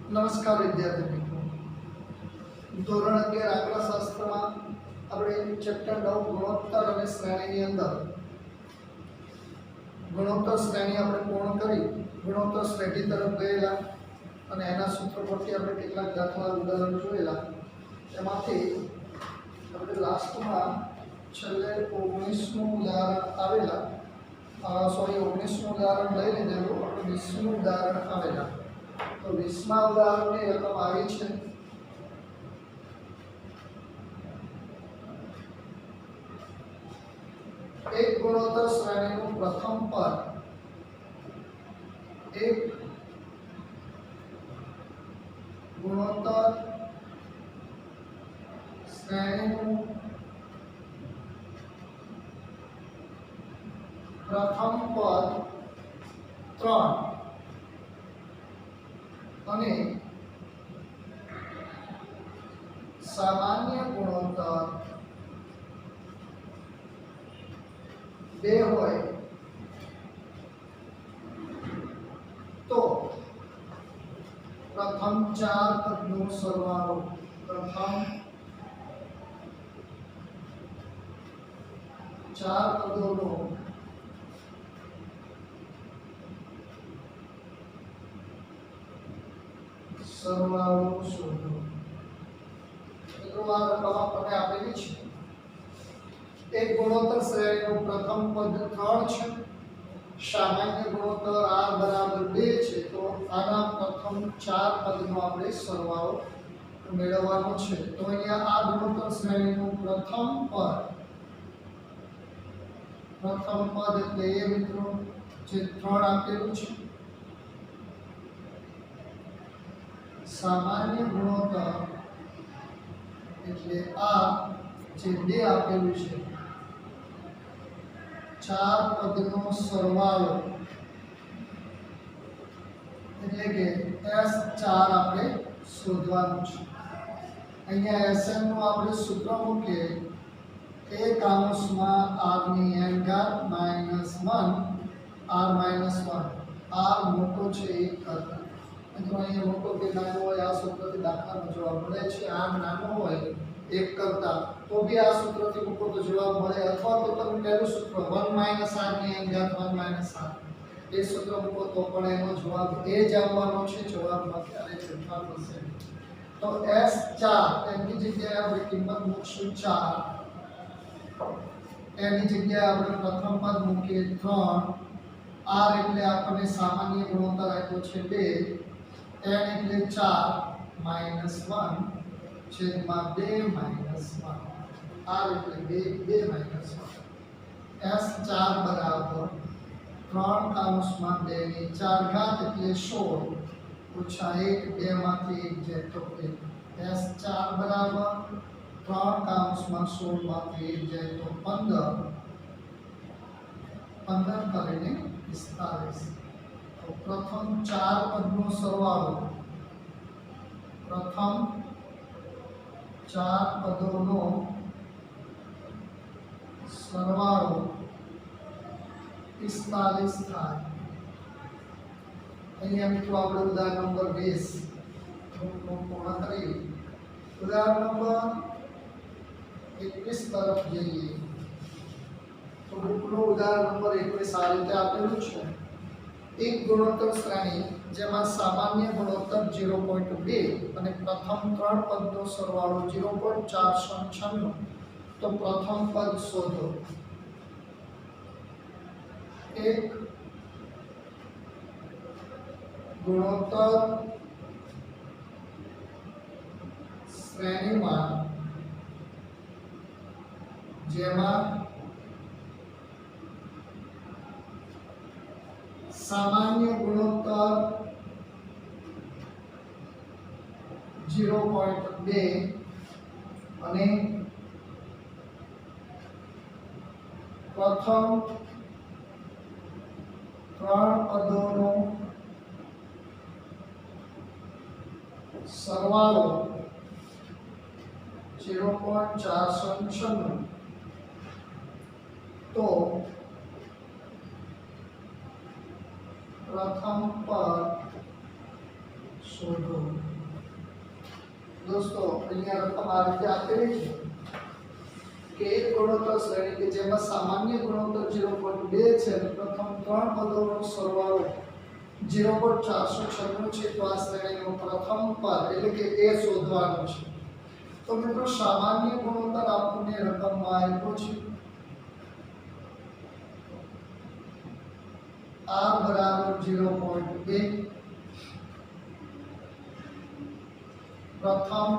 નમસ્કાર વિદ્યાર્થી મિત્રો, ધોરણ 11 આંકડાશાસ્ત્રમાં આપણે ચેપ્ટર 9 ગુણોત્તર અને શ્રેણીની અંદર ગુણોત્તર શ્રેણી આપણે પૂર્ણ કરી ગુણોત્તર શ્રેણી તરફ ગયેલા અને એના સૂત્રો પરથી આપણે કેટલાક દાખલા ઉદાહરણ જોયેલા. એમાંથી આપણે લાસ્ટમાં છેલ્લે 19નું ઉદાહરણ આવેલા, 19નું ઉદાહરણ લઈ લીધેલું, આપણે 20નું ઉદાહરણ આવેલા. તો 20મા ઉદાહરણની રકમ આવી છે એક ગુણોત્તર શ્રેણીનું પ્રથમ પદ એક ગુણોત્તર શ્રેણીનું પ્રથમ પદ 3 અને સામાન્ય ગુણોત્તર 2 હોય તો પ્રથમ 4 પદનો સરવાળો, પ્રથમ 4 પદોનો સરવાળો શોધો. મિત્રો આ રકમ આપણને આપેલી છે. એક ગુણોત્તર શ્રેણીનું પ્રથમ પદ 3 છે, સામાન્ય ગુણોત્તર r બરાબર 2 છે. તો આના પ્રથમ 4 પદનો આપણે સરવાળો મેળવવાનો છે. તો અહીંયા આ ગુણોત્તર શ્રેણીનું પ્રથમ પદ એટલે એ મિત્રો જે 3 આપેલું છે. સામાન્ય ગુણોત્તર એટલે આ જે 2 આપેલું છે, 4 પદનો સરવાળો એટલે કે S4 આપણે શોધવાનું છે. અહીંયા Sn નું આપણે સૂત્ર મૂકીએ, a કાઉન્સમાં r ની n ઘાત -1 r -1, r મોટો છે 1 કરતા. મિત્રો અહીંયા મોટો કે નાનો હોય આ સૂત્રથી દાખલાનો જવાબ મળે છે. r નાનો હોય 1 કરતા તો બી આ સૂત્રથી મૂકો તો જવાબ મળે, અથવા તો તમે પહેલું સૂત્ર 1 - r ની n ઘાત 1 - r એ સૂત્ર મૂકો તો પણ એનો જવાબ એ જ આવવાનો છે. જવાબમાં ક્યારેય ફેરફાર થશે. તો S4 એની જગ્યાએ આપણે કિંમત મૂકશું 4, એની જગ્યાએ આપણે પ્રથમ પદ મૂકીએ 3, r એટલે આપણને સામાન્ય ગુણોત્તર આપ્યો છે 2, n એટલે 4 - 1 છેદમાં 2 - 1, r એટલે 2 - 1. S4 બરાબર 3 કાઉન્સમાં 2 ની 4 ઘાત એટલે 16 ઓછા 1, 2 માંથી 1 જાય તો 1. S4 બરાબર 3 કાઉન્સમાં 16 માંથી 1 જાય તો 15, 15 કરીને 45. તો પ્રથમ 4 પદનો સરવાળો, પ્રથમ 4 પદોનો સરવાળો 45 થાય. અહીંયા મિત્રો આપણે ઉદાહરણ નંબર 20 પૂર્ણ કરીએ. ઉદાહરણ નંબર 21 તરફ જઈએ તો બુકનું ઉદાહરણ નંબર 21 આ રીતે આપેલું છે. એક ગુણોત્તર શ્રેણી જેમાં સામાન્ય ગુણોત્તર 0.2 અને પ્રથમ 3 પદનો સરવાળો 0.496, તો પ્રથમ પદ શોધો. એક ગુણોત્તર શ્રેણીમાં જેમાં સામાન્ય ગુણોત્તર 0.2 અને પ્રથમ 3 પદોનો સરવાળો 0.496, તો પ્રથમ પદ શોધો। दोस्तों અહીંયા રકમ આ રીતે આપેલી છે કે એક ગુણોત્તર શ્રેણી કે જેમાં સામાન્ય ગુણોત્તર 0.2 છે અને પ્રથમ ત્રણ પદોનો સરવાળો 0.496 છે તો આ શ્રેણીનો પ્રથમ પદ એટલે કે એ શોધવાનું છે। તો મિત્રો સામાન્ય ગુણોત્તર આપણને રકમમાં આપ્યો છે r બરાબર 0.2 પ્રથમ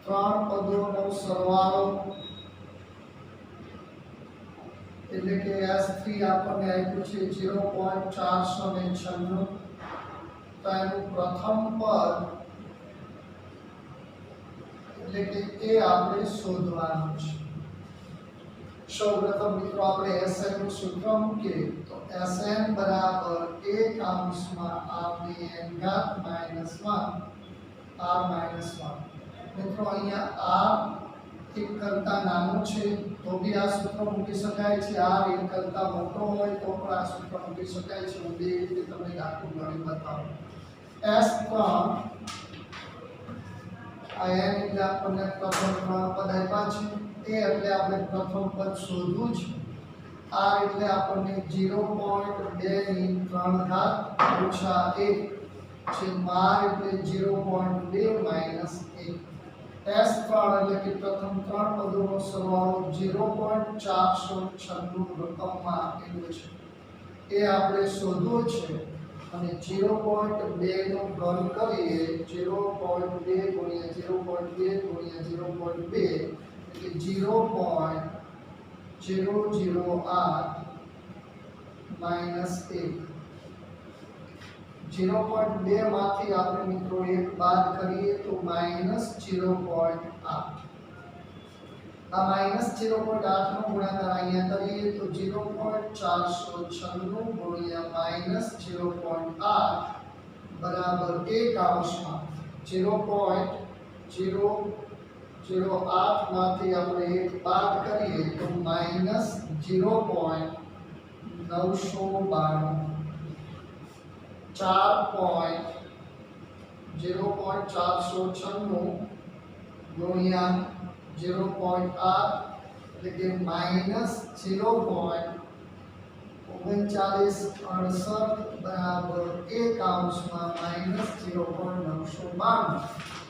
ત્રણ પદોનો સરવાળો એટલે કે S3 આપણને આપ્યું છે 0.496 તો એનું પ્રથમ પદ એટલે કે એ આપણે શોધવાનું છે। સૌપ્રથમ મિત્રો આપણે Sn નું સૂત્ર મૂકીએ તો Sn બરાબર 1 અંશમાં r ની n ઘાત -1 r -1 મિત્રો અહીંયા r એક કરતા નાનો છે તો બી આ સૂત્ર મૂકી શકાય છે, r એક કરતા મોટો હોય તો પણ આ સૂત્ર મૂકી શકાય છે। હું બે રીતે તમને દાખલો ગણી બતાવું। S3 આ n એટલે આપણને પ્રથમ ત્રણ પદ આપ્યા છે, એ એટલે આપણે પ્રથમ પદ શોધવું છે, r એટલે આપણને 0.2 ની 3 ઘાત ઓછા 1 છે, r એટલે 0.2 માઈનસ 1 S3 એટલે કે પ્રથમ ત્રણ પદોનો સરવાળો 0.496 રકમમાં આપેલો છે એ આપણે શોધવો છે અને 0.2 નો ઘન કરીએ 0.2 ગુણ્યા 0.2 ગુણ્યા 0.2 એટલે 0.008 માઈનસ 1 0.2 માંથી આપણે મિત્રો 1 બાદ કરીએ તો -0.8 આ -0.8 નો ગુણાકાર અહીંયા કરીએ તો 0.496 ગુણ્યા -0.8 બરાબર 1 અંશમાં 0.008 માંથી આપણે 1 બાદ કરીએ તો -0.992 0.496 ગુણ્યા 0.8 એટલે કે -0.3968 બરાબર 1 અંશમાં -0.992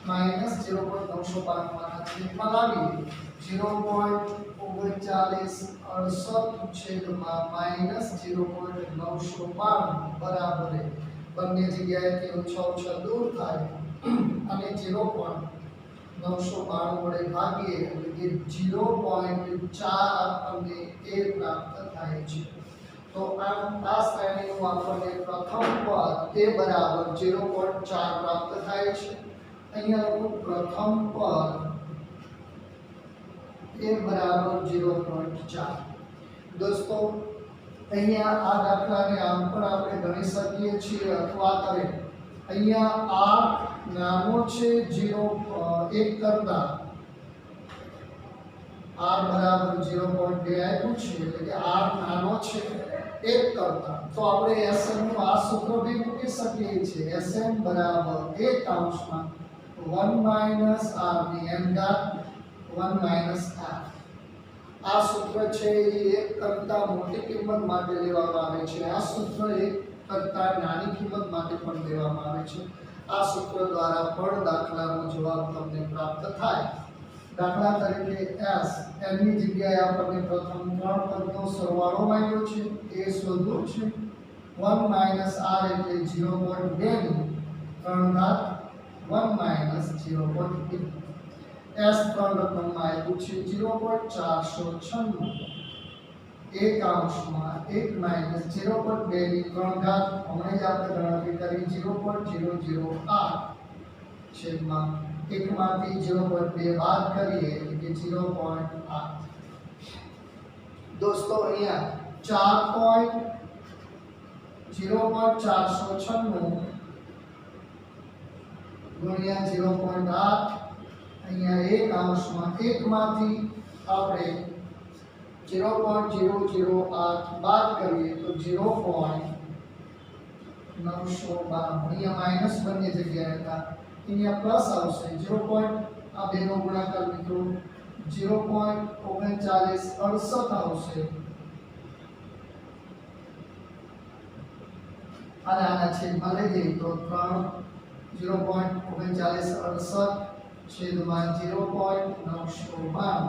-0.992 માં છેદમાં લાવીએ 0.3968 છેદમાં -0.992 બરાબર બંને જગ્યાએથી ઓછા ઓછા દૂર થાય અને 0.992 વડે ભાગીએ એટલે કે 0.4 આપણને એ પ્રાપ્ત થાય છે। તો આ શ્રેણીનું આપણને પ્રથમ પદ એ બરાબર 0.4 પ્રાપ્ત થાય છે। અહીંયા લખું પ્રથમ પદ એ બરાબર 0.4। દોસ્તો અહીંયા આ દાખલાને આમ પણ આપણે ગણી શકીએ છીએ અથવા કરે અહીંયા r નાનો છે 1 કરતા r બરાબર 0.2 આપ્યું છે એટલે કે r નાનો છે 1 કરતા તો આપણે Sn નું આ સૂત્ર બી મૂકી શકીએ છીએ Sn બરાબર 1 અંશમાં 1 માઈનસ r ની n ઘાત 1 માઈનસ r આ સૂત્ર છે એ 1 કરતા મોટી કિંમત માટે લેવામાં આવે છે, આ સૂત્ર 1 કરતા નાની કિંમત માટે પણ લેવામાં આવે છે। આ સૂત્ર દ્વારા પણ દાખલાનો જવાબ તમને પ્રાપ્ત થાય। દાખલા તરીકે s n ની જગ્યાએ આપણને પ્રથમ ત્રણ પદનો સરવાળો માંગ્યો છે એ શોધવું છે 1 માઈનસ r એટલે 0.2 ની 3 ઘાત 1 માઈનસ 0.2 S3 રકમમાં આવ્યું છે 0.496 એક અંશમાં 1 માઈનસ 0.2 ની 3 ઘાત હમણાં જ આપણે ગણતરી કરી 0.008 છેદમાં 1 માંથી 0.2 બાદ કરીએ એટલે કે 0.8। દોસ્તો અહીંયા 0.496 ગુણ્યા 0.8 અહીંયા 1 અંશમાં 1 માંથી આપણે 0.008 બાદ કરીએ તો 0.008 992 અહીંયા માઈનસ બંને જગ્યાએ હતા, અહીંયા પ્લસ આવશે 0. આ બેનો ગુણાકાર મિત્રો 0.3968 આવશે અને આના છેદમાં લઈ જઈએ તો 0.3968 છેદમાં 0.992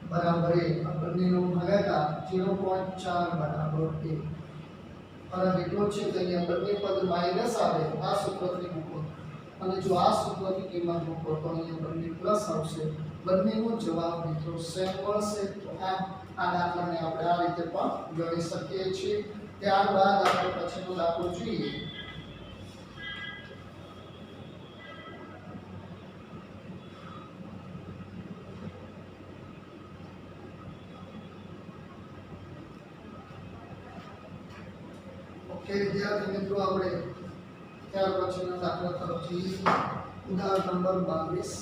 બરાબર 1. આ બંનેનો ભાગાકાર 0.4 બરાબર 1. ફરક એટલો છે કે અહીંયા બંને પદ માઈનસ આવે, આ સૂત્રથી મૂકો અને જો આ સૂત્રથી કિંમત મૂકો તો અહીંયા બંને પ્લસ આવશે. બંનેનો જવાબ મિત્રો સેમ મળશે. તો આ દાખલાને આપણે આ રીતે પણ ગણી શકીએ છીએ. ત્યારબાદ આપણે પછીનો દાખલો જોઈએ. ઓકે વિદ્યાર્થી મિત્રો, આપણે ત્યાર પછીનો દાખલા તરફ જઈએ. ઉદાહરણ નંબર 22.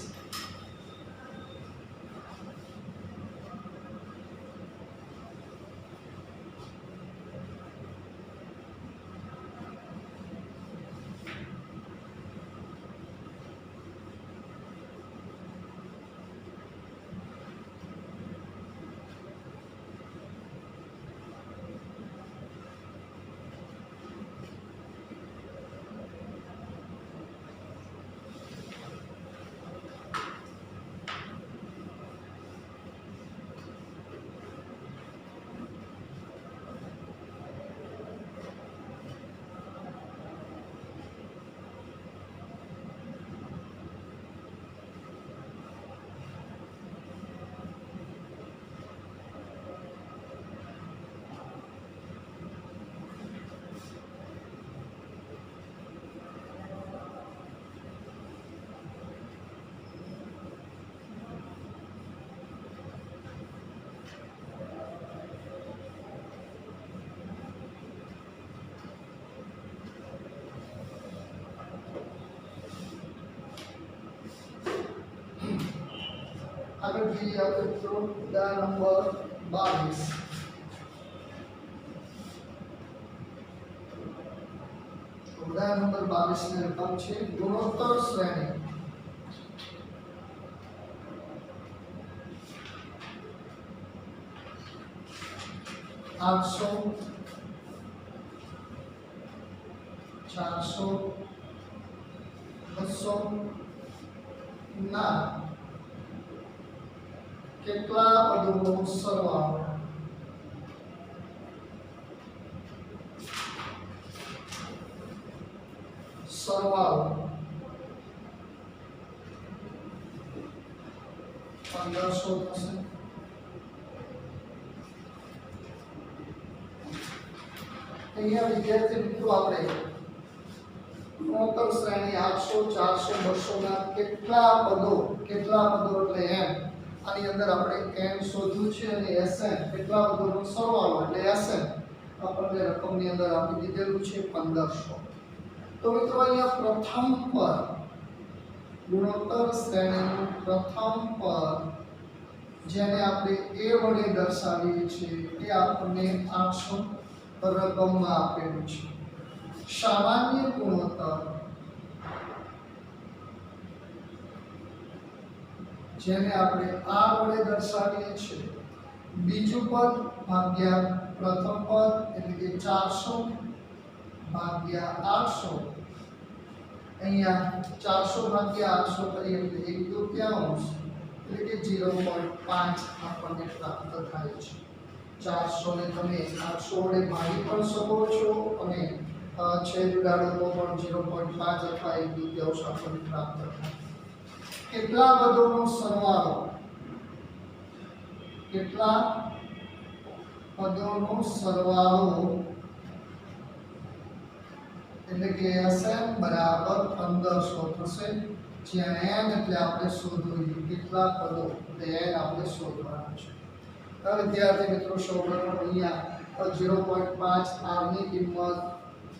આગળ જોઈએ આપણે મિત્રો ઉદાહરણ નંબર 22. ઉદાહરણ નંબર 22 ની રકમ છે ગુણોત્તર શ્રેણી. आठसौ 400 200 ના કેટલા પદોનો સરવાળો સરવાળો 1500 થશે. અહીંયા વિદ્યાર્થી મિત્રો આપણે ગુણોત્તર શ્રેણી 800 400 200 ના કેટલા પદો એટલે n આની અંદર આપણે n શોધવું છે અને sn કેટલા પદોનો સરવાળો એટલે sn આપણને રકમની અંદર આપી દીધેલું છે 1500. તો મિત્રો અહીંયા પ્રથમ પદ ગુણોત્તર શ્રેણીનું પ્રથમ પદ જેને આપણે a વડે દર્શાવીએ છીએ એ આપણને 800 રકમમાં આપેલું છે. સામાન્ય ગુણોત્તર જેને આપણે આ વડે દર્શાવીએ છીએ બીજું પદ ભાગ્યા પ્રથમ પદ એટલે કે 400 ભાગ્યા 800. અહીંયા 400 ભાગ્યા 800 કરીએ એટલે 1/3 એટલે કે 0.5 આપણને પ્રાપ્ત થાય છે. 400 ને તમે 800 વડે ભાગી પણ શકો છો અને છેદ ઉડાડો તો પણ 0.5 અથવા 1/3 આપણને પ્રાપ્ત થાય. કેટલા પદોનો સરવાળો એટલે કે Sn બરાબર 1500 થશે. જ્યાં n એટલે આપણે શોધવું કેટલા પદો એટલે n આપણે શોધવાનું છે. હવે વિદ્યાર્થી મિત્રો સૌપ્રથમ અહીંયા 0.5 r ની કિંમત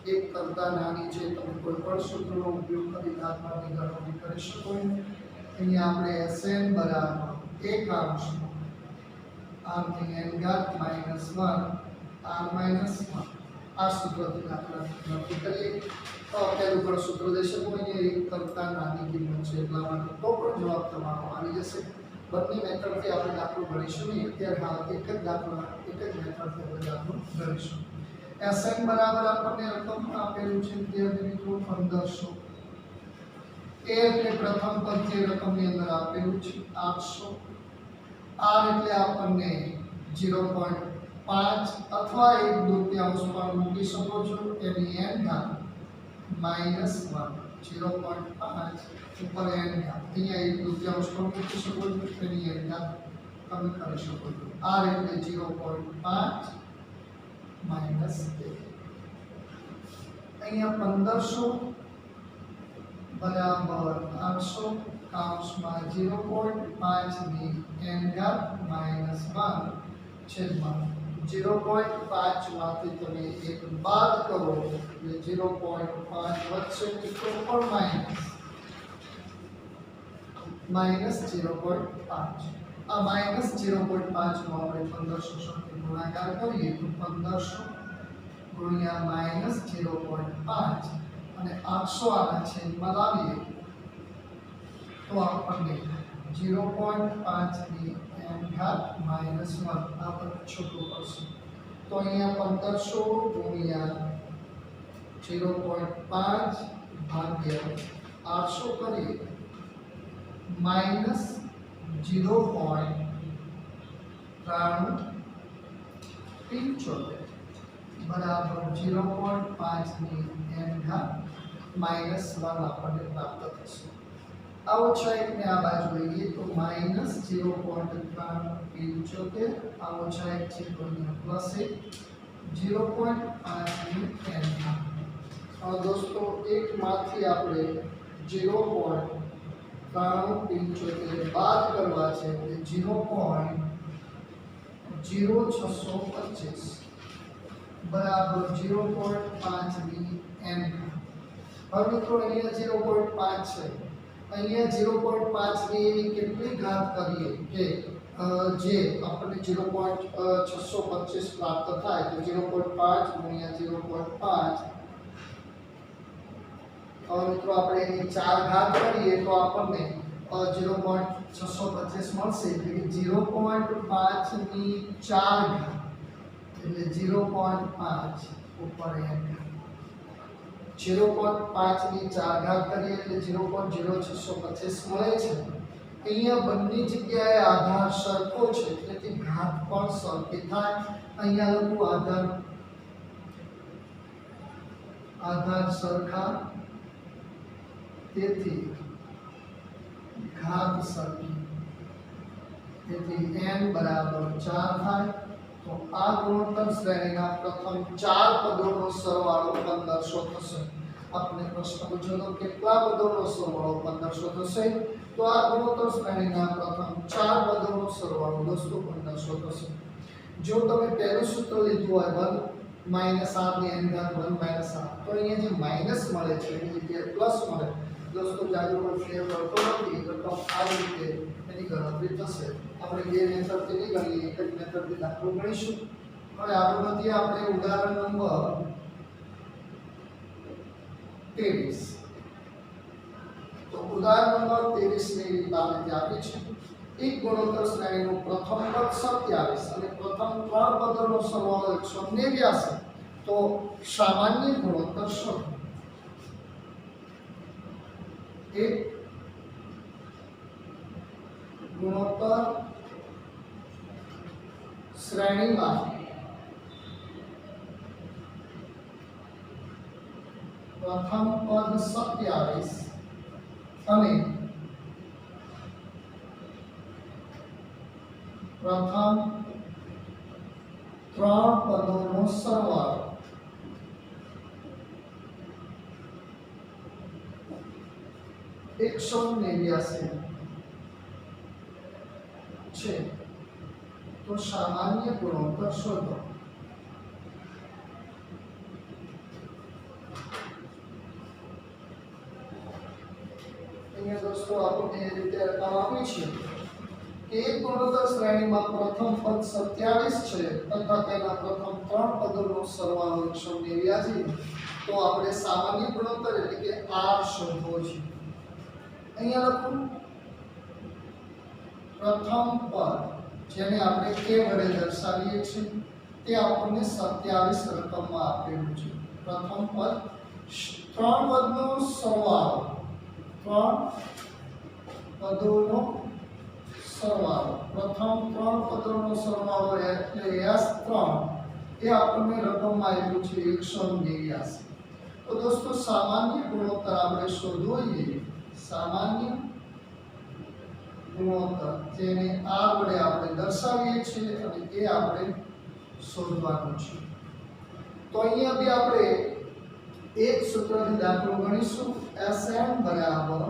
1 કરતા નાની છે. તમે કોઈ પણ સૂત્રનો ઉપયોગ કરી દાખલાની ગણતરી કરી શકો. અહીંયા આપણે Sn બરાબર 1 r ની n ઘાત -1 r -1 આ સૂત્રથી દાખલા નક્કી કરીએ તો પહેલું પણ સૂત્ર દેશે તો અહીંયા 1 કરતાં નાની કિંમત છે એટલા માટે તો પણ જવાબ તમારો આવી જશે. બંને મેથડથી આપણે દાખલો ગણીશું નહીં, અત્યારે હાલ એક જ મેથડથી આપણે દાખલો ગણીશું. Sn બરાબર આપણને રકમ આપેલું છે વિદ્યાર્થી મિત્રો 1500. A એટલે પ્રથમ પદ જે રકમની અંદર આપેલું છે 800. R એટલે આપણને 0.5 અથવા 1/2 પણ મૂકી શકો છો, એની n ઘાત -1 0.5 ઉપર n ઘાત અહીંયા 1/2 પણ મૂકી શકો છો, એની n ઘાત તમે કરી શકો છો. R એટલે 0.5 -1 અહીંયા 1500 બરાબર 800 કૌંસમાં 0.5 ની n ઘાત -1 છેદમાં 0.5 માંથી તમે 1 બાદ કરો એટલે 0.5 વધશે તો પણ માઈનસ 0.5. આ -0.5 નો આપણે 1500 સાથે ગુણાકાર કરીએ તો 1500 ગુણ્યા -0.5 અને 800 આના છેદમાં લાવીએ તો આપણને 0.5 ની n ઘાત -1 આ પદ છૂટું પડશે. તો અહીંયા 1500 ગુણ્યા 0.5 ભાગ્યા 800 કરીએ -0.75 બરાબર 0.5 ની n ઘાત -1 આપણને પ્રાપ્ત થશે. આ ઓછા એકને આ બાજુ લઈએ તો -0.75 આ ઓછા એક છે તો અહીંયા +1 0.5 ની n ઘાત. હવે દોસ્તો એક માંથી આપણે 0.75 બાદ કરવા છે એટલે 0.0625 બરાબર 0.5 ની n ઘાત. હવે મિત્રો અહીંયા 0.5 છે, અહીંયા 0.5 ની એવી કેટલી ઘાત કરીએ કે જે આપણને 0.625 પ્રાપ્ત થાય તો 0.5 ગુણ્યા 0.5 હવે મિત્રો આપણે એની 4 ઘાત કરીએ તો આપણને 0.625 મળશે એટલે કે 0.5 ની 4 ઘાત એટલે 0.5 ઉપર n 0.5 ની 4 ઘાત કરીએ એટલે 0.0625 મળે છે. અહીંયા બંને જગ્યાએ આધાર સરખો છે એટલે ઘાત પણ સરખી થાય. અહીંયા લખું આધાર સરખા તેથી ઘાત સરખી, તેથી n બરાબર 4 થાય. તો આ ગુણોત્તર શ્રેણીના પ્રથમ 4 પદોનો સરવાળો 1500 થશે. આપણે પ્રશ્ન પૂછ્યો તો કેટલા પદોનો સરવાળો 1500 થશે, તો આ ગુણોત્તર શ્રેણીના પ્રથમ 4 પદોનો સરવાળો દોસ્તો 1500 થશે. જો તમે પહેલું સૂત્ર લીધું હોય 1 - r ની n ઘાત 1 - r તો અહીંયા જે માઈનસ મળે છે એની જગ્યાએ પ્લસ મળે. દોસ્તો જાજો કોઈ ફેર કરતો નથી તો આ રીતે એની ગણતરી થશે. આપણે બે મેથડથી નહીં ગણીએ, એક જ મેથડથી દાખલો ગણીશું. હવે આગળ વધીએ આપણે ઉદાહરણ નંબર 23. તો ઉદાહરણ નંબર 23 ની રીત આપણે આપી છે. એક ગુણોત્તર શ્રેણીનું પ્રથમ પદ 27 અને પ્રથમ 3 પદોનો સરવાળો 189 તો સામાન્ય ગુણોત્તર શું? એક ગુણોત્તર શ્રેણીમાં પ્રથમ પદ 27 અને પ્રથમ 3 પદોનો સરવાળો 189 છે તો સામાન્ય ગુણોત્તર શોધો. અહીંયા દોસ્તો આપણે એ રીતે રકમ આપી છે એક ગુણોત્તર શ્રેણીમાં પ્રથમ પદ 27 છે તથા તેના પ્રથમ ત્રણ પદોનો સરવાળો 189, તો આપણે સામાન્ય ગુણોત્તર એટલે કે R શોધવો છે. અહીંયા લખું પ્રથમ પદ જેને આપણે k વડે દર્શાવીએ છીએ તે આપણને 27 રકમમાં આપેલું છે. પ્રથમ પદ ત્રણ પદનો સરવાળો, ત્રણ પદોનો સરવાળો, પ્રથમ ત્રણ પદોનો સરવાળો એટલે S3 એ આપણને રકમમાં આપ્યું છે 189. તો દોસ્તો સામાન્ય ગુણોત્તર આપણે શોધવો જોઈએ. સામાન્ય ગુણોત્તર જેને R વડે આપણે દર્શાવીએ છીએ અને એ આપણે શોધવાનું છે. તો અહીંયા બી આપણે એક સૂત્રથી દાખલો ગણીશું. Sn બરાબર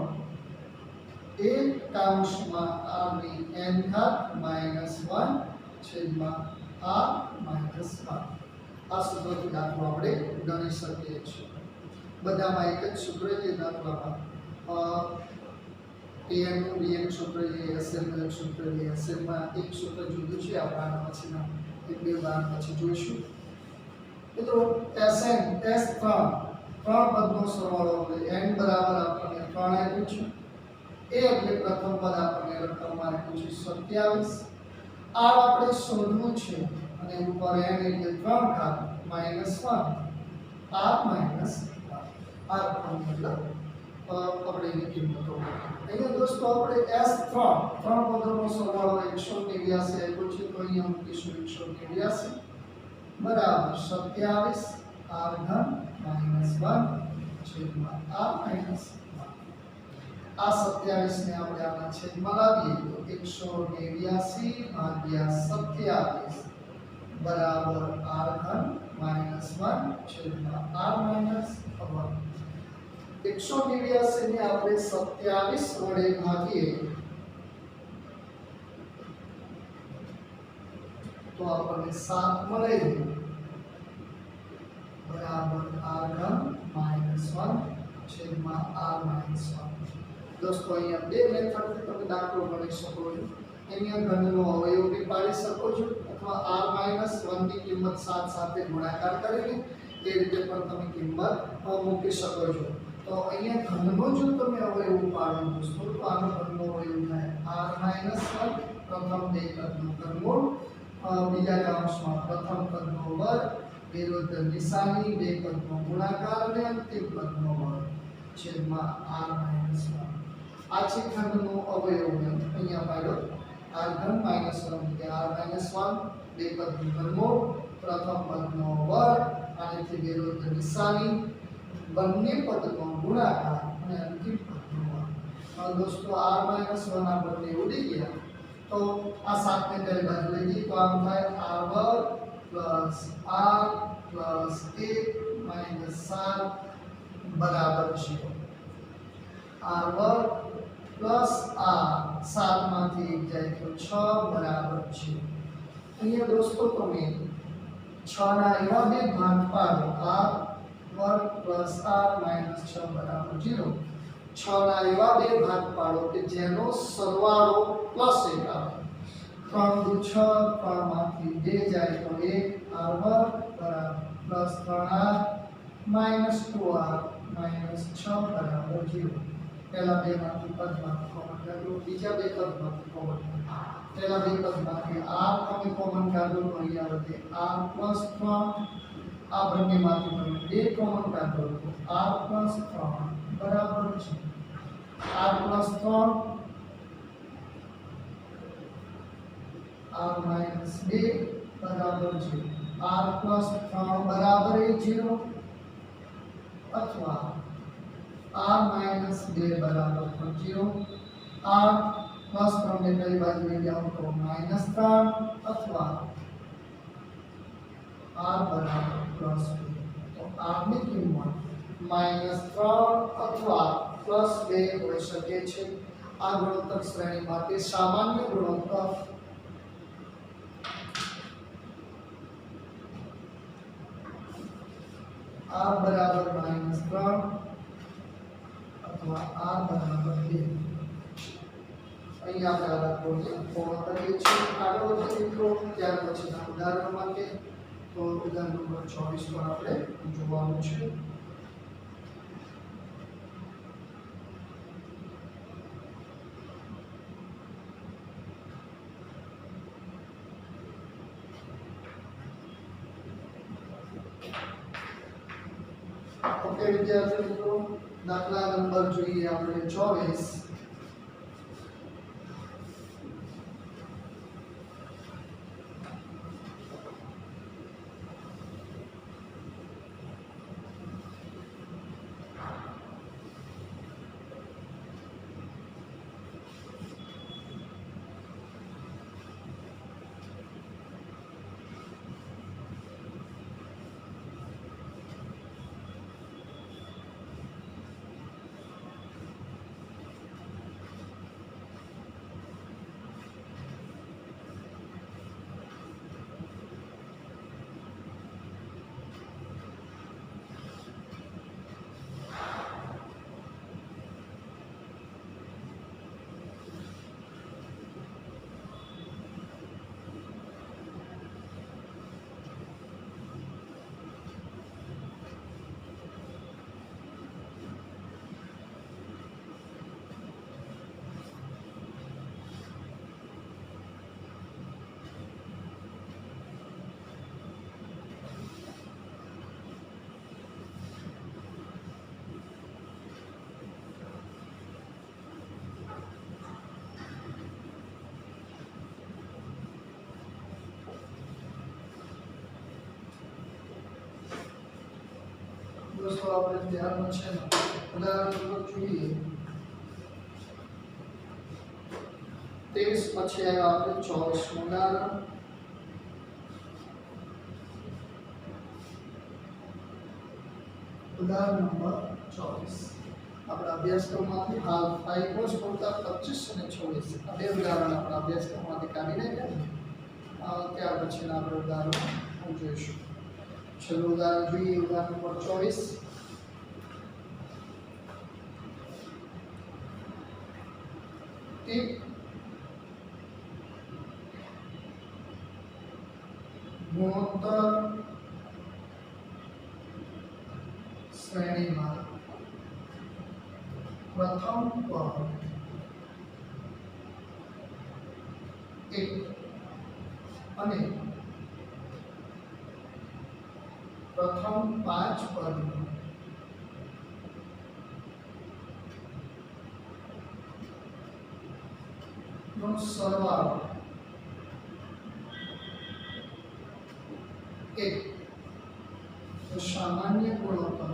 1 કૌંસમાં r ની n ઘાત -1 છેદમાં r -1. આ સૂત્રથી દાખલો આપણે ગણી શકીએ છીએ. બધામાં એક જ સૂત્ર છે દાખલામાં. Pn નું dn સૂત્ર છે, Sn નું એક સૂત્ર છે. Sn માં એક સૂત્ર જુદું છે, આપણે આના પછીના એક બે ઉદાહરણ પછી જોઈશું. મિત્રો Sn S3 ત્રણ પદનો સરવાળો એટલે n બરાબર આપણને 3 આપ્યું છે. એ એટલે પ્રથમ પદ આપણને રકમમાં આપ્યું છે 27. આ આપણે શોધવું છે અને ઉપર n એટલે 3 ઘાત -1 r -1 આ રકમ મતલબ આપણે એની કિંમતો. અહીંયા દોસ્તો આપણે S3 ત્રણ પદોનો સરવાળો 189 આપ્યો છે, તો અહીંયા મૂકીશું 189 બરાબર 27 r ઘન -1 છેદમાં r -1. આ 27 ને આપણે આના છેદમાં લાવીએ તો 189 ભાગ્યા 27 બરાબર r ઘન -1 છેદમાં r -1. 189 ને આપણે 27 વડે ભાગીએ તો આપણને 7 મળે બરાબર r ઘન -1 છેદમાં r -1. દોસ્તો અહીંયા બે મેથડથી તમે દાખલો ગણી શકો છો. અહીંયા ઘનનો અવયવ બી પાડી શકો છો અથવા r -1 ની કિંમત 7 સાથે ગુણાકાર કરીને એ રીતે પણ તમે કિંમત મૂકી શકો છો. તો અહીંયા ઘનનો જો તમે અવયવ પાડો દોસ્તો તો આનો ઘનનો અવયવ થાય r -1 પ્રથમ બે પદનું ઘનમૂળ, બીજા કૌંસમાં પ્રથમ પદનો વર્ગ, વિરુદ્ધ નિશાની, બે પદનો ગુણાકાર અને અંતિમ પદનો વર્ગ છેદમાં r -1. આ છે ઘનનો અવયવ અહીંયા પાડ્યો r ઘન -1 એટલે r -1 બે પદનું ઘનમૂળ, પ્રથમ પદનો વર્ગ આનેથી વિરુદ્ધ નિશાની, બંને પદનો ગુણાકાર અને અંતિમ પદનો વર્ગ. દોસ્તો r -1 આ બંને ઉડી ગયા તો આ 7 ને તેની બાજુ લઈ જઈએ તો આમ થાય r વર્ગ પ્લસ r પ્લસ 1 7 બરાબર 0. r વર્ગ પ્લસ r 7 માંથી 1 જાય તો 6 બરાબર 0. અહીંયા દોસ્તો તમે 6 ના એવા બે ભાગ પાડો r વર્ગ પ્લસ r માઈનસ 6 બરાબર 0. 6 ના એવા બે ભાગ પાડો કે જેનો સરવાળો પ્લસ 1 આવે. 3 દુ 6, 3 માંથી 2 જાય તો 1 r વર્ગ બરાબર plus 3r minus 2r minus 6 બરાબર 0. પહેલા બે માંથી પદમાંથી કોમન કાઢો, બીજા બે પદમાંથી કોમન કાઢો. પહેલા બે પદમાંથી r તમે કોમન કાઢો તો અહીંયા વધે r પ્લસ 3. આ બંનેમાંથી તમે બે કોમન કાઢો તો r પ્લસ 3 બરાબર છે r પ્લસ 3 r માઈનસ 2 બરાબર 0. r પ્લસ 3 બરાબર 0 અથવા r માઈનસ 2 બરાબર 0. r પ્લસ 3 ને પેલી બાજુ લઈ જાઓ તો માઈનસ 3 અથવા r બરાબર પ્લસ 2. તો r ની કિંમત માઈનસ 3 અથવા પ્લસ 2 હોઈ શકે છે. આ ગુણોત્તર શ્રેણી માટે સામાન્ય ગુણોત્તર r બરાબર -3 અથવા r બરાબર 2 અહીં આપણે આ દાખલોને પૂર્ણ કરીએ છીએ. આગળ વધીએ મિત્રો ત્યાર પછીના ઉદાહરણ માટે. તો ઉદાહરણ નંબર 24 પર આપણે જોવાનું છે. ઓકે વિદ્યાર્થી મિત્રો, દાખલા નંબર જોઈએ આપણે 24. दोस्तों આપણે ધ્યાનમાં છે ને ઉદાહરણ નંબર જોઈએ 23 પછી આવ્યા આપણે 24 ઉદાહરણ. ઉદાહરણ નંબર 24 આપણા અભ્યાસક્રમમાંથી હાલ 5 કોર્સ પૂરતા 25 અને 26 આ બે ઉદાહરણ આપણા અભ્યાસક્રમમાંથી કાઢી નાખ્યા. ત્યાર પછીના આપણે ઉદાહરણ જોઈશું. चलो उदाहरण જોઈએ. उदाहरण नंबर 24. एक गुणोत्तर श्रेणीમાં પ્રથમ પદ 1 અને प्रथम 5 पद નો સરવાળો 1 तो सामान्य गुणोत्तर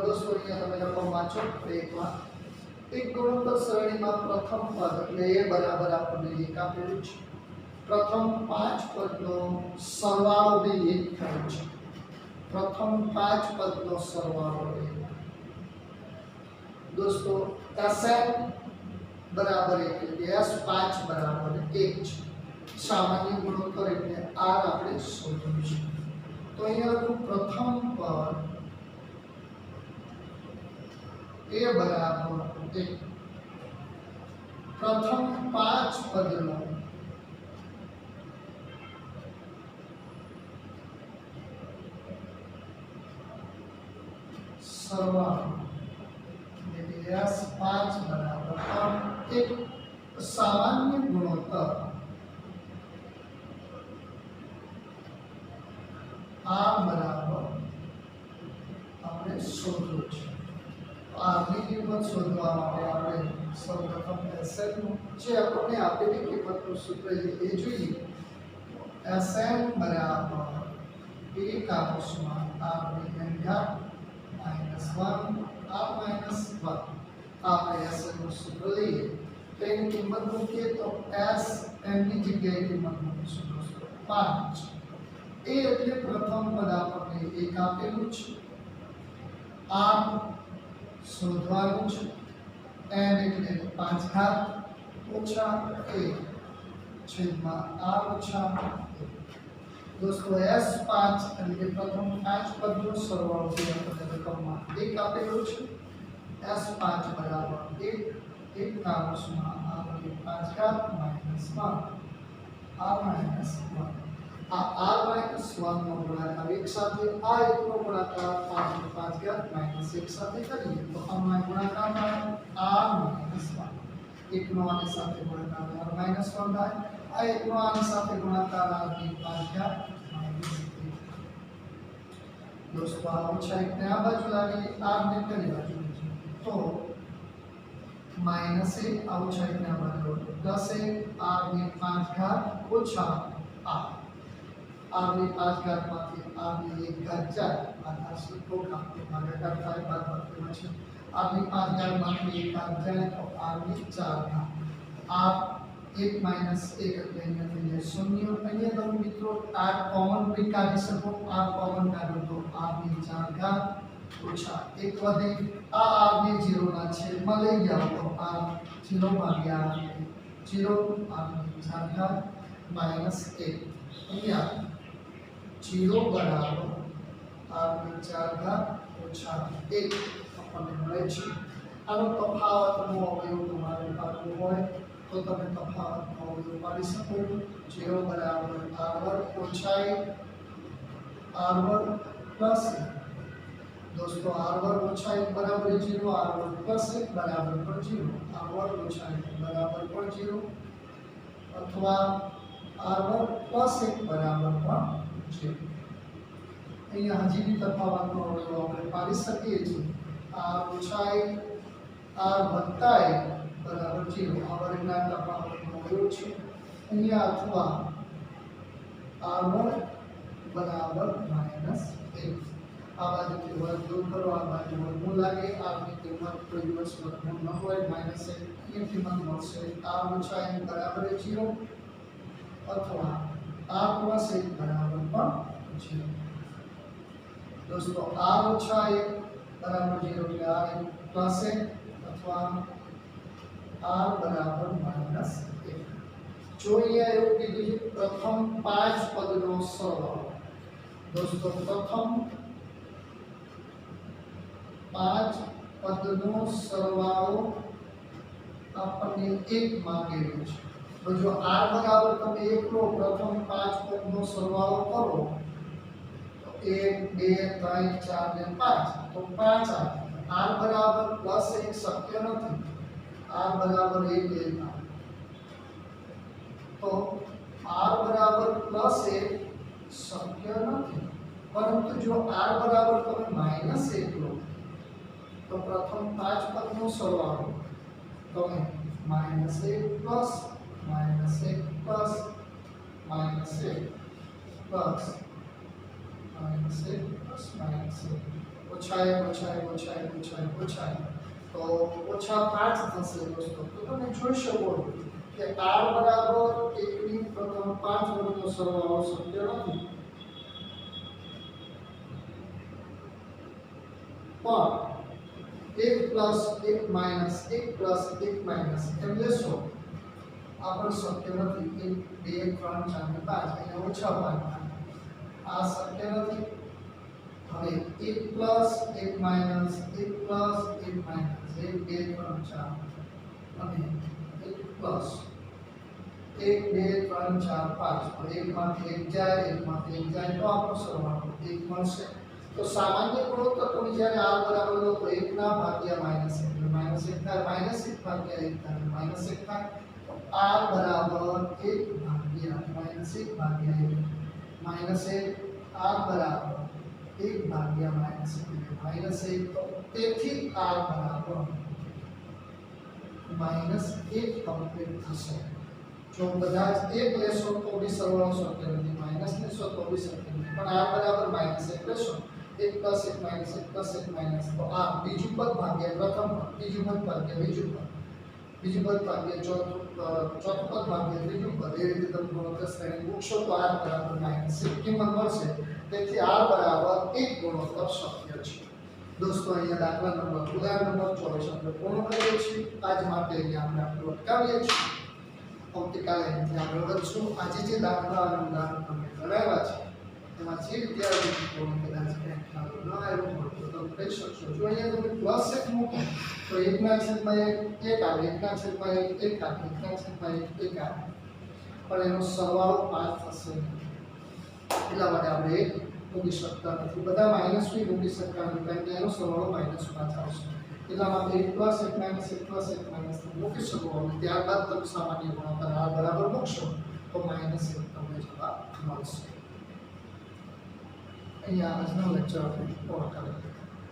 दोस्तों અહીંયા તમે લખો વાંચો એકમાં. એક ગુણોત્તર શ્રેણીમાં પ્રથમ પદ એટલે એ બરાબર આપણને 1 આપેલું છે. પ્રથમ 5 પદનો સરવાળો બી 1 થાય છે. પ્રથમ 5 પદનો સરવાળો 1. दोस्तों Sn बराबर 1 એટલે S5 बराबर 1 છે. સામાન્ય ગુણોત્તર એટલે R આપણે શોધવું છે. તો અહીંયા લખું પ્રથમ પદ ए बराबर 1. प्रथम 5 पदनो सरवाळो એટલે S5 बराबर 1 सामान्य गुणोत्तर R बराबर આપણે શોધવું છે. आरनी किंमत शोधवा માટે આપણે સૌપ્રથમ Sn નું જે આપણને આપેલી કિંમતનું સૂત્ર છે એ જોઈએ. Sn બરાબર 1 કાપસમાં r ની ઘાત -1 r -1 આપણે Sn નું સૂત્ર લઈએ. તો એની કિંમત મૂકીએ તો Sn ની જગ્યાએ કિંમત મૂકીશું દોસ્તો 5. એ એટલે પ્રથમ પદ આપણને 1 આપેલું છે. r શોધવાનું છે. n એટલે 5 ઘાત ઓછા 1 છેદમાં r ઓછા 1. दोस्तों S5 એટલે કે પ્રથમ 5 પદનો સરવાળો છે આપણે રકમમાં 1 આપેલો છે S5 બરાબર 1 1 કાઉન્સમાં r5 માઈનસ 1 r માઈનસ 1 આ r માઈનસ 1 નો ગુણાકાર 1 સાથે આ 1 નો ગુણાકાર 5 માઈનસ 1 સાથે કરીએ તો આમાં ગુણાકારમાં r માઈનસ 1 1 નો આની સાથે ગુણાકાર r માઈનસ 1 થાય આ 1 નો આની સાથે ગુણાકાર r ની 5 માઈનસ 1 दोस्तों આ ઓછા 1 ને આ બાજુ લાવી r ને પેલી બાજુ તો माइनस 1 આ ઓછા 1 ને આ બાજુ પ્લસ 1 r ની 5 ઘાત ઓછા r ની 5 ઘાત માંથી r ની 1 ઘાત જાય આ સૂત્રો કાપી ભાગાકાર થાય બાદ બાકીમાં છે r ની 5 ઘાત માંથી 1 ઘાત જાય તો r ની 4 ઘાત r 1 માઈનસ 1 એટલે અહીંયા થઈ જાય 0 અહીંયા તમે મિત્રો r કોમન બી કાઢી શકો r કોમન કાઢો તો r ની 4 ઘાત ઓછા 1 વધે આ r ને 0 ના છેદમાં લઈ જાઓ તો r 0 ભાગ્યા 0 r ની 4 ઘાત માઈનસ 1 અહીંયા 0 બરાબર r ની 4 ઘાત ઓછા 1 આપણને મળે છે આનો તફાવતનો અવયવ તમારે પાડવો હોય તો તમે તફાવતનો અવયવ પાડી શકો 0 બરાબર r2 ઓછા 1 r2 પ્લસ 1 दोस्तों r2 ઓછા 1 બરાબર 0 r2 પ્લસ 1 બરાબર પણ 0 r2 ઓછા 1 બરાબર પણ 0 અથવા r2 પ્લસ 1 બરાબર પણ 0 અહીંયા હજી બી તફાવતનો અવયવ આપણે પાડી શકીએ છીએ r ઓછા 1 r વત્તા 1 બરાબર 0 આ વર્ગના તફાવતનો અવયવ છે અહીંયા અથવા r1 બરાબર -1 આ બાજુથી વર્ગ દૂર કરો આ બાજુ વર્ગમૂળ લાગે r ની કિંમત કોઈ દિવસ વર્ગમૂળ ન હોય -1 ની કિંમત મળશે r ઓછા 1 બરાબર 0 અથવા r પ્લસ 1 બરાબર પણ 0 दोस्तों r ઓછા 1 બરાબર 0 એટલે r પ્લસ 1 અથવા r બરાબર -1 જો અહીંયા એવું કીધું છે પ્રથમ 5 પદનો સરવાળો दोस्तों પ્રથમ 5 પદનો સરવાળો આપણને 1 માંગેલો છે તો જો r બરાબર તમે 1 લો પ્રથમ 5 પદનો સરવાળો કરો તો 1 2 3 4 ને 5 તો 5 આવે r બરાબર +1 શક્ય નથી r બરાબર 1 લેતા તો r બરાબર +1 શક્ય નથી પરંતુ જો r બરાબર તમે -1 લો तो प्रथम 5 पदનો સરવાળો તમે -1 પ્લસ -1 પ્લસ -1 પ્લસ -1 પ્લસ -1 ઓછા 1 ઓછા 1 ઓછા 1 ઓછા 1 ઓછા 1 તો ઓછા 5 થશે દોસ્તો તો તમે જોઈ શકો કે r બરાબર 1 ની પ્રથમ 5 પદનો સરવાળો શક્ય નથી પણ 1 प्लस 1 माइनस 1 प्लस 1 माइनस एम लेशो आपण शक्य નથી 1 2 3 4 5 અહીંયા ઓછા 5 આ શક્ય નથી હવે 1 પ્લસ 1 માઈનસ 1 પ્લસ 1 માઈનસ 1 2 3 4 અને 1 પ્લસ 1 2 3 4 5 તો 1 માંથી 1 જાય 1 માંથી 1 જાય તો આપણો સરવાળો 1 મળશે तो सामान्य गुणोत्तर તમે જ્યારે r બરાબર લો તો 1 ના ભાગ્યા -1 એટલે -1 થાય -1 ભાગ્યા 1 થાય -1 થાય તો r બરાબર 1 ભાગ્યા -1 ભાગ્યા 1 -1 r બરાબર 1 ભાગ્યા -1 તો તેથી r બરાબર -1 કમ્પ્લીટ થશે જો બધા જ 1 લેશો તો બી સરવાળો શક્ય નથી માઈનસ લેશો તો બી શક્ય નથી પણ r બરાબર -1 લેશો 1 प्लस 1 माइनस 1 प्लस 1 माइनस तो आ बीजू पद भाग्या प्रथम पद बीजू पद भाग्या बीजू पद भाग्या चौथું પદ ભાગ્યા ત્રીજું પદ એ રીતે તમે ગુણોત્તર શ્રેણી મૂકશો તો r બરાબર -1 કિંમત મળશે તેથી r બરાબર 1 ગુણોત્તર શક્ય છે दोस्तों અહીંયા દાખલા નંબર ઉદાહરણ નંબર 24 આપણે પૂર્ણ કરીએ છીએ આજ માટે અહીંયા આપણે આપણું અટકાવીએ છીએ આવતીકાલે આપણે આગળ વધશું આજે જે દાખલા અને ઉદાહરણ તમે કરાવ્યા છે એમાં જે વિદ્યાર્થી મિત્રોને કદાચ કંઈ ખ્યાલ ન આવ્યો હોય તો તમે કહી શકશો. જો અહીંયા તમે પ્લસ એક મૂકો તો 1/1 1 આવે, 1/1 1 આવે, 1/1 1 આવે, પણ એનો સરવાળો 5 થશે નહીં. એટલા માટે આપણે મૂકી શકતા નથી. બધા માઇનસ બી મૂકી શકતા નથી કારણ કે એનો સરવાળો -5 આવશે. એટલા માટે 1 + 1 - 1 + 1 - તમે મૂકી શકો અને ત્યારબાદ તમે સામાન્ય ગુણાકાર આ બરાબર મૂકશો તો -1 તમને જવાબ મળશે. અહીંયા આજનો લેક્ચર આપણે પૂર્ણ કરીએ.